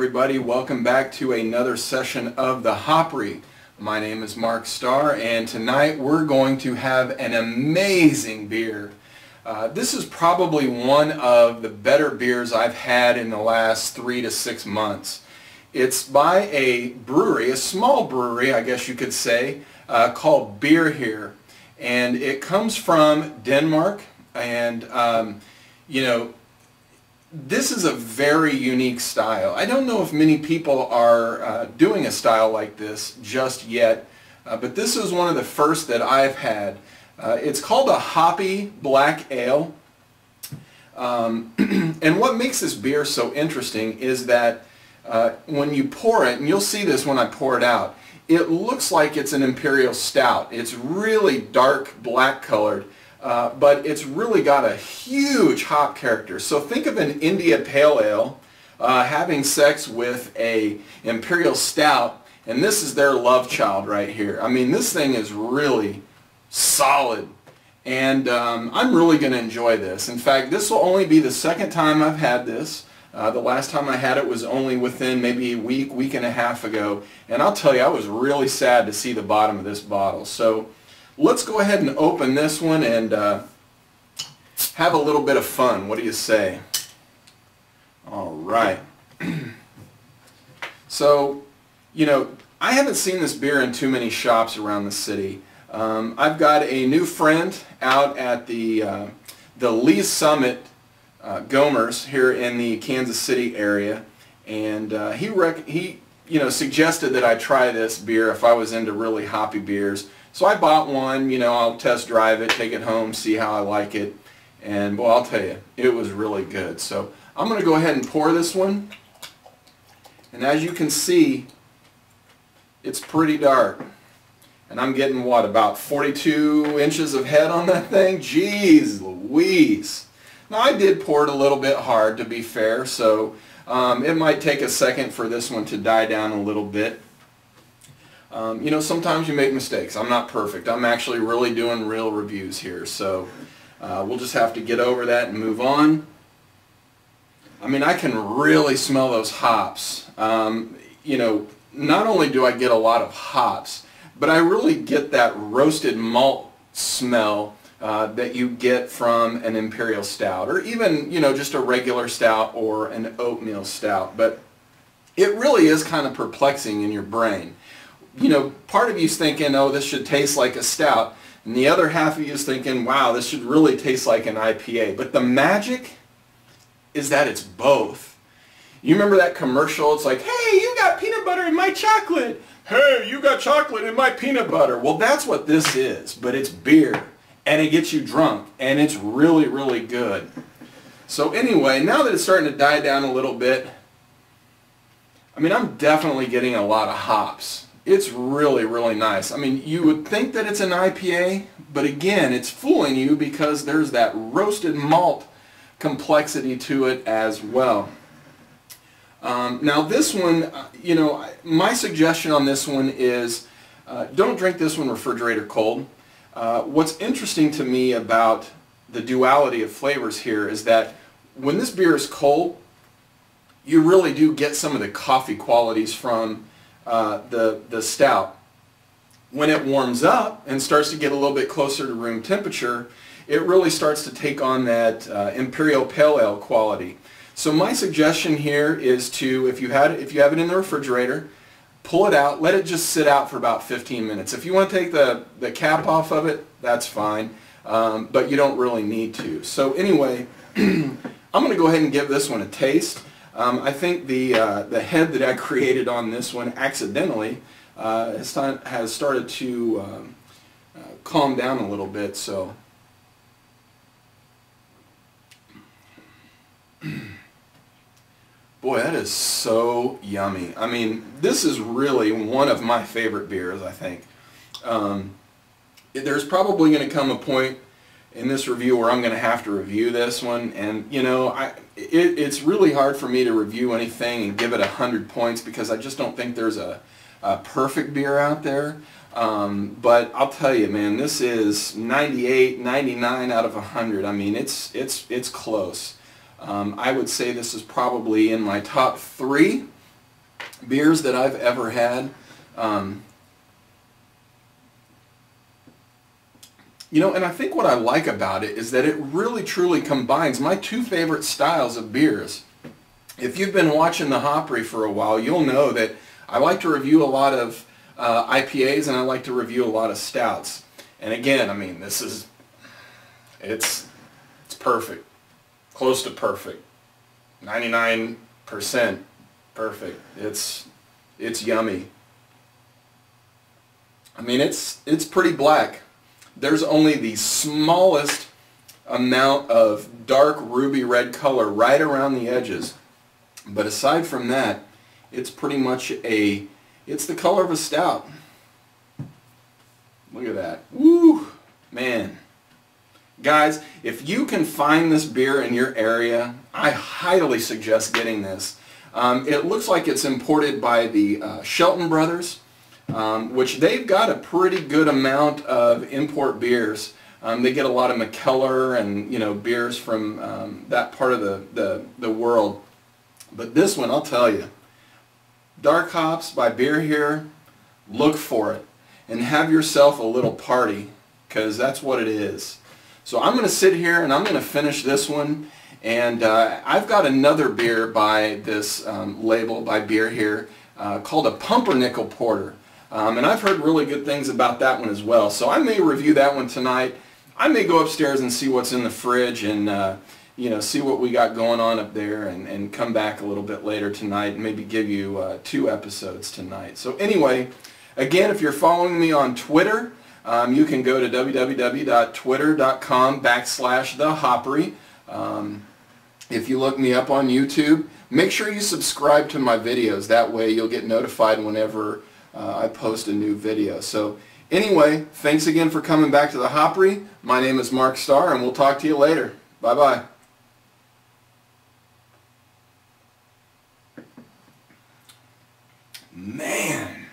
everybody, welcome back to another session of the Hopry. My name is Mark Starr, and tonight we're going to have an amazing beer. This is probably one of the better beers I've had in the last 3 to 6 months. It's by a brewery, a small brewery I guess you could say, called Beer Here, and it comes from Denmark. And you know, this is a very unique style. I don't know if many people are doing a style like this just yet, but this is one of the first that I've had. It's called a hoppy black ale, and what makes this beer so interesting is that when you pour it, and you'll see this when I pour it out, it looks like it's an imperial stout. It's really dark black colored. But it's really got a huge hop character. So think of an India Pale Ale having sex with a Imperial Stout, and this is their love child right here. I mean, this thing is really solid, and I'm really going to enjoy this. In fact, this will only be the second time I've had this. The last time I had it was only within maybe a week and a half ago, and I'll tell you, I was really sad to see the bottom of this bottle. So let's go ahead and open this one and have a little bit of fun. What do you say? All right. So, you know, I haven't seen this beer in too many shops around the city. I've got a new friend out at the Lee Summit Gomers here in the Kansas City area, and he suggested that I try this beer if I was into really hoppy beers. So I bought one. You know, I'll test drive it, take it home, see how I like it, and well, I'll tell you, it was really good. So I'm going to go ahead and pour this one, and as you can see, it's pretty dark, and I'm getting what, about 42 inches of head on that thing? Jeez Louise. Now I did pour it a little bit hard, to be fair, so it might take a second for this one to die down a little bit. You know, sometimes you make mistakes. I'm not perfect. I'm actually really doing real reviews here, so we'll just have to get over that and move on. I mean, I can really smell those hops. You know, not only do I get a lot of hops, but I really get that roasted malt smell that you get from an imperial stout, or even, you know, just a regular stout or an oatmeal stout. But it really is kind of perplexing in your brain. You know, part of you's thinking, oh, this should taste like a stout, and the other half of you is thinking, wow, this should really taste like an IPA. But the magic is that it's both. You remember that commercial? It's like, hey, you got peanut butter in my chocolate. Hey, you got chocolate in my peanut butter. Well, that's what this is, but it's beer, and it gets you drunk, and it's really, really good. So anyway, now that it's starting to die down a little bit, I mean, I'm definitely getting a lot of hops. It's really, really nice. I mean, you would think that it's an IPA, but again, it's fooling you because there's that roasted malt complexity to it as well. Now this one, you know, my suggestion on this one is don't drink this one refrigerator cold. What's interesting to me about the duality of flavors here is that when this beer is cold, you really do get some of the coffee qualities from the stout. When it warms up and starts to get a little bit closer to room temperature, it really starts to take on that Imperial Pale Ale quality. So my suggestion here is to, if you have it in the refrigerator, pull it out, let it just sit out for about 15 minutes. If you want to take the cap off of it, that's fine, but you don't really need to. So anyway, I'm going to go ahead and give this one a taste. I think the head that I created on this one accidentally has started to calm down a little bit. So, boy, that is so yummy. I mean, this is really one of my favorite beers, I think. There's probably going to come a point in this review where I'm going to have to review this one, and you know, it's really hard for me to review anything and give it 100 points because I just don't think there's a perfect beer out there. But I'll tell you, man, this is 98, 99 out of 100. I mean, it's close. I would say this is probably in my top 3 beers that I've ever had. You know, and I think what I like about it is that it really truly combines my two favorite styles of beers. If you've been watching the Hopry for a while, you'll know that I like to review a lot of IPAs and I like to review a lot of stouts. And again, I mean, it's perfect, close to perfect, 99% perfect. It's yummy. I mean, it's pretty black. There's only the smallest amount of dark ruby red color right around the edges. But aside from that, it's pretty much it's the color of a stout. Look at that. Woo! Man. Guys, if you can find this beer in your area, I highly suggest getting this. It looks like it's imported by the Shelton Brothers, which they've got a pretty good amount of import beers. They get a lot of McKellar and, you know, beers from that part of the world. But this one, I'll tell you, Dark Hops by Beer Here, look for it and have yourself a little party, because that's what it is. So I'm going to sit here and I'm going to finish this one, and I've got another beer by this label by Beer Here called a Pumpernickel Porter. And I've heard really good things about that one as well. So I may review that one tonight. I may go upstairs and see what's in the fridge and you know, see what we got going on up there, and come back a little bit later tonight and maybe give you 2 episodes tonight. So anyway, again, if you're following me on Twitter, you can go to www.twitter.com/thehopry. If you look me up on YouTube, make sure you subscribe to my videos. That way you'll get notified whenever I post a new video. So anyway, thanks again for coming back to the Hopry. My name is Mark Starr, and we'll talk to you later. Bye-bye. Man.